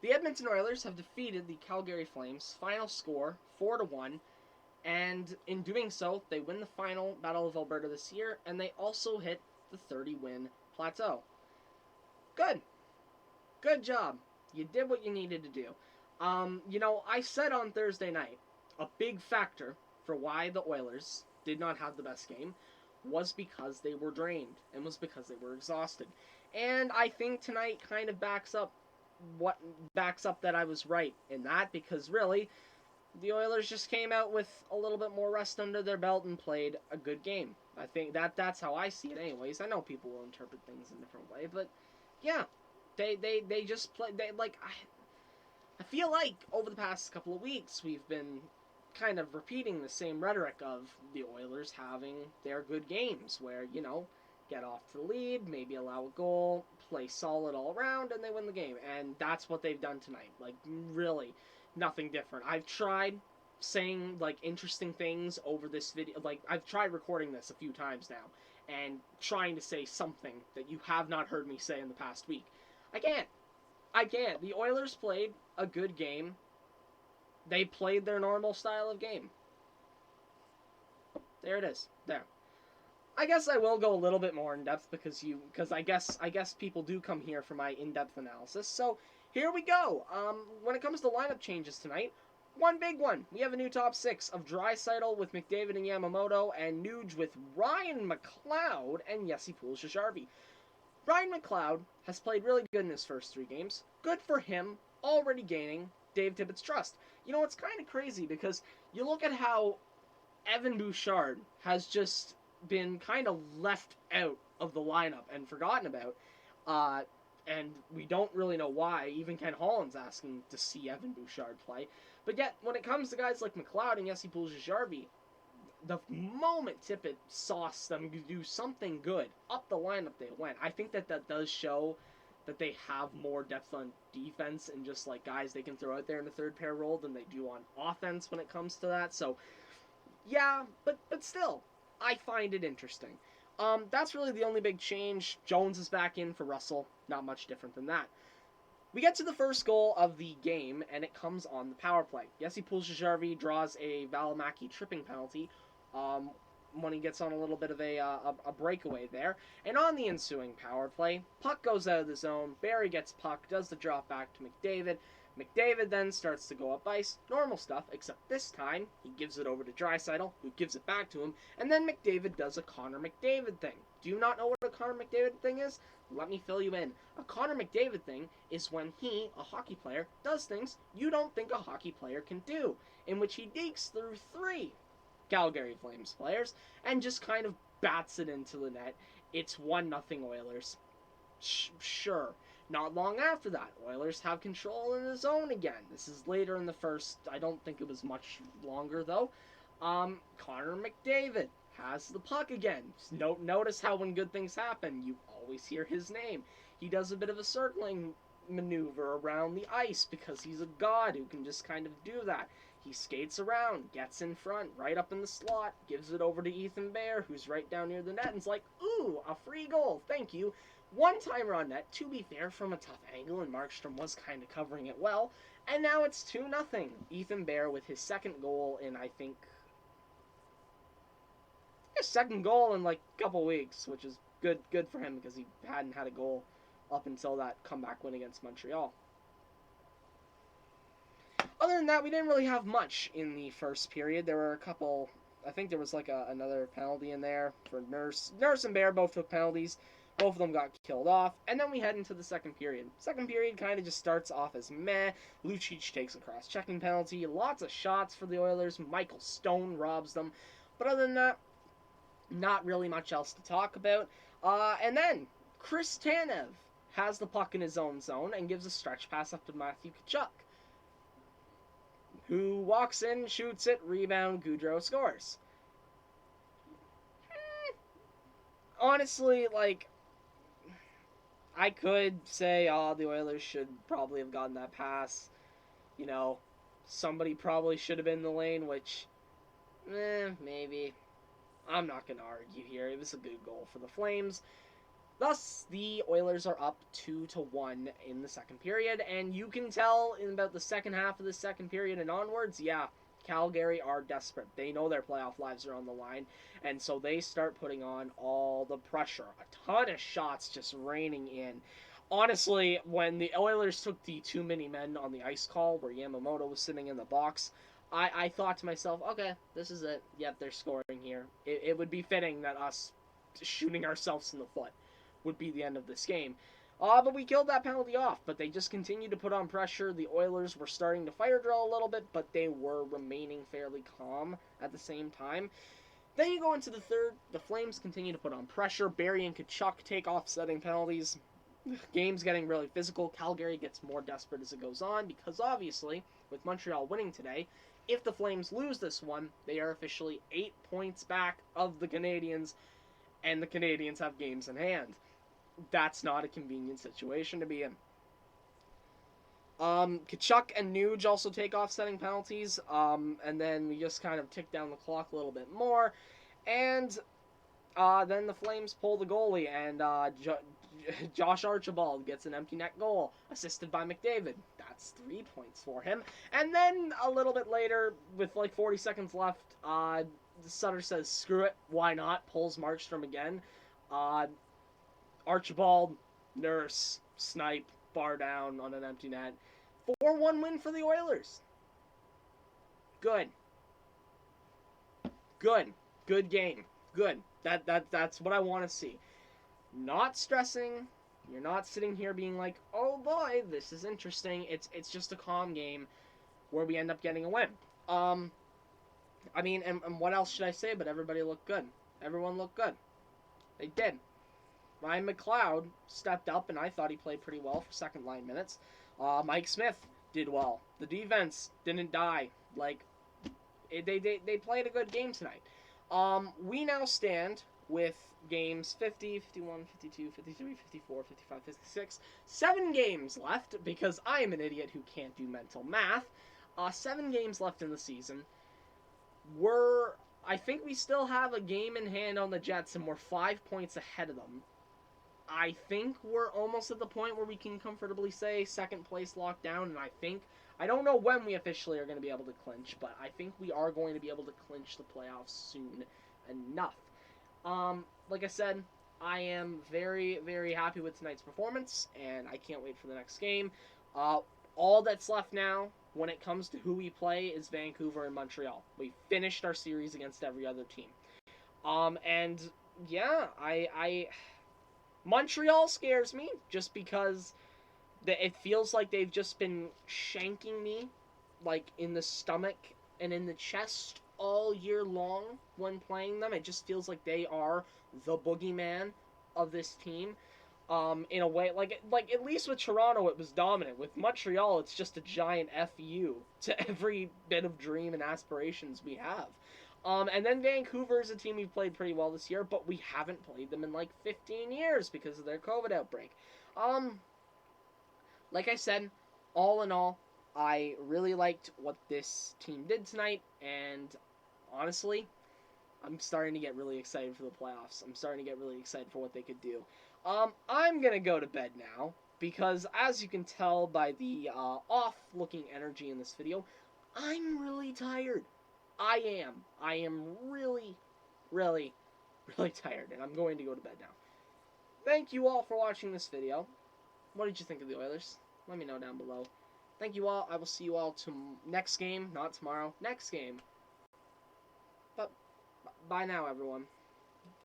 The Edmonton Oilers have defeated the Calgary Flames. Final score 4-1, and in doing so, they win the final Battle of Alberta this year, and they also hit the 30-win plateau. Good, good job. You did what you needed to do. I said on Thursday night a big factor for why the Oilers did not have the best game was because they were drained and was because they were exhausted. And I think tonight kind of backs up that I was right in that, because really the Oilers just came out with a little bit more rest under their belt and played a good game. I think that's how I see it anyways. I know people will interpret things in a different way, but yeah, they just play. I feel like over the past couple of weeks we've been kind of repeating the same rhetoric of the Oilers having their good games where, get off to the lead, maybe allow a goal, play solid all around, and they win the game. And that's what they've done tonight. Like, really, nothing different. I've tried saying, like, interesting things over this video. Like, I've tried recording this a few times now and trying to say something that you have not heard me say in the past week. I can't. I can't. The Oilers played a good game. They played their normal style of game. There it is. There. I guess I will go a little bit more in depth because I guess people do come here for my in-depth analysis. So here we go. When it comes to lineup changes tonight, one big one. We have a new top six of Draisaitl with McDavid and Yamamoto, and Nuge with Ryan McLeod and Jesse Puljujärvi. Ryan McLeod has played really good in his first 3 games. Good for him, already gaining Dave Tippett's trust. It's kind of crazy because you look at how Evan Bouchard has just been kind of left out of the lineup and forgotten about. And we don't really know why. Even Ken Holland's asking to see Evan Bouchard play. But yet, when it comes to guys like McLeod and Jesse Puljujärvi, the moment Tippett saw them do something good, up the lineup they went. I think that does show that they have more depth on defense and just like guys they can throw out there in the third pair role than they do on offense when it comes to that. So, yeah, but still, I find it interesting. That's really the only big change. Jones is back in for Russell. Not much different than that. We get to the first goal of the game, and it comes on the power play. Jesse Puljujärvi draws a Valimaki tripping penalty when he gets on a little bit of a breakaway there. And on the ensuing power play, puck goes out of the zone. Barrie gets puck, does the drop back to McDavid. McDavid then starts to go up ice. Normal stuff, except this time he gives it over to Draisaitl, who gives it back to him, and then McDavid does a Connor McDavid thing. Do you not know what a Connor McDavid thing is? Let me fill you in. A Connor McDavid thing is when he, a hockey player, does things you don't think a hockey player can do, in which he dekes through 3 Calgary Flames players and just kind of bats it into the net. It's 1-0 Oilers. Sure. Not long after that, Oilers have control in the zone again. This is later in the first. I don't think it was much longer, though. Connor McDavid has the puck again. Notice how when good things happen, you always hear his name. He does a bit of a circling maneuver around the ice because he's a god who can just kind of do that. He skates around, gets in front, right up in the slot, gives it over to Ethan Bear, who's right down near the net, and is like, ooh, a free goal, thank you. One-timer on net, to be fair, from a tough angle, and Markstrom was kind of covering it well. And now it's 2-0. Ethan Bear with his second goal in, I think, his second goal in like a couple weeks, which is good for him because he hadn't had a goal up until that comeback win against Montreal. Other than that, we didn't really have much in the first period. There were a couple. I think there was like another penalty in there for Nurse. Nurse and Bear both took penalties. Both of them got killed off. And then we head into the second period. Second period kind of just starts off as meh. Lucic takes a cross-checking penalty. Lots of shots for the Oilers. Michael Stone robs them. But other than that, not really much else to talk about. And then Chris Tanev has the puck in his own zone and gives a stretch pass up to Matthew Tkachuk, who walks in, shoots it, rebound, Gaudreau scores. Honestly, like, I could say, the Oilers should probably have gotten that pass. Somebody probably should have been in the lane, which, maybe. I'm not going to argue here. It was a good goal for the Flames. Thus, the Oilers are up 2-1 in the second period, and you can tell in about the second half of the second period and onwards, yeah, Calgary are desperate. They know their playoff lives are on the line, and so they start putting on all the pressure. A ton of shots just raining in. Honestly, when the Oilers took the too many men on the ice call where Yamamoto was sitting in the box, I thought to myself, okay, this is it. Yep, they're scoring here. It would be fitting that us shooting ourselves in the foot would be the end of this game. But we killed that penalty off. But they just continued to put on pressure. The Oilers were starting to fire drill a little bit, but they were remaining fairly calm at the same time. Then you go into the third. The Flames continue to put on pressure. Barrie and Tkachuk take offsetting penalties. Game's getting really physical. Calgary gets more desperate as it goes on because obviously, with Montreal winning today, if the Flames lose this one, they are officially 8 points back of the Canadiens, and the Canadiens have games in hand. That's not a convenient situation to be in. Tkachuk and Nuge also take offsetting penalties, and then we just kind of tick down the clock a little bit more, and then the Flames pull the goalie, and Josh Archibald gets an empty net goal, assisted by McDavid. That's 3 points for him. And then a little bit later, with like 40 seconds left, Sutter says, screw it, why not? Pulls Markstrom again. Archibald, Nurse, snipe, bar down on an empty net. 4-1 win for the Oilers. Good. Good game. Good. That's what I want to see. Not stressing. You're not sitting here being like, oh boy, this is interesting. It's just a calm game where we end up getting a win. I mean, and what else should I say? But everybody looked good. Everyone looked good. They did. Ryan McLeod stepped up, and I thought he played pretty well for second line minutes. Mike Smith did well. The defense didn't die. Like, they played a good game tonight. We now stand with games 50, 51, 52, 53, 54, 55, 56. 7 games left, because I am an idiot who can't do mental math. 7 games left in the season. I think we still have a game in hand on the Jets, and we're 5 points ahead of them. I think we're almost at the point where we can comfortably say second place locked down, and I don't know when we officially are going to be able to clinch, but I think we are going to be able to clinch the playoffs soon enough. Like I said, I am very, very happy with tonight's performance, and I can't wait for the next game. All that's left now, when it comes to who we play, is Vancouver and Montreal. We finished our series against every other team. And yeah, Montreal scares me just because it feels like they've just been shanking me, like, in the stomach and in the chest all year long when playing them. It just feels like they are the boogeyman of this team. In a way, like at least with Toronto, it was dominant. With Montreal, it's just a giant FU to every bit of dream and aspirations we have. And then Vancouver is a team we've played pretty well this year, but we haven't played them in like 15 years because of their COVID outbreak. Like I said, all in all, I really liked what this team did tonight, and honestly, I'm starting to get really excited for the playoffs. I'm starting to get really excited for what they could do. I'm gonna go to bed now, because as you can tell by the off-looking energy in this video, I'm really tired. I am really, really, really tired, and I'm going to go to bed now. Thank you all for watching this video. What did you think of the Oilers? Let me know down below. Thank you all. I will see you all next game, not tomorrow. Next game. But bye now, everyone.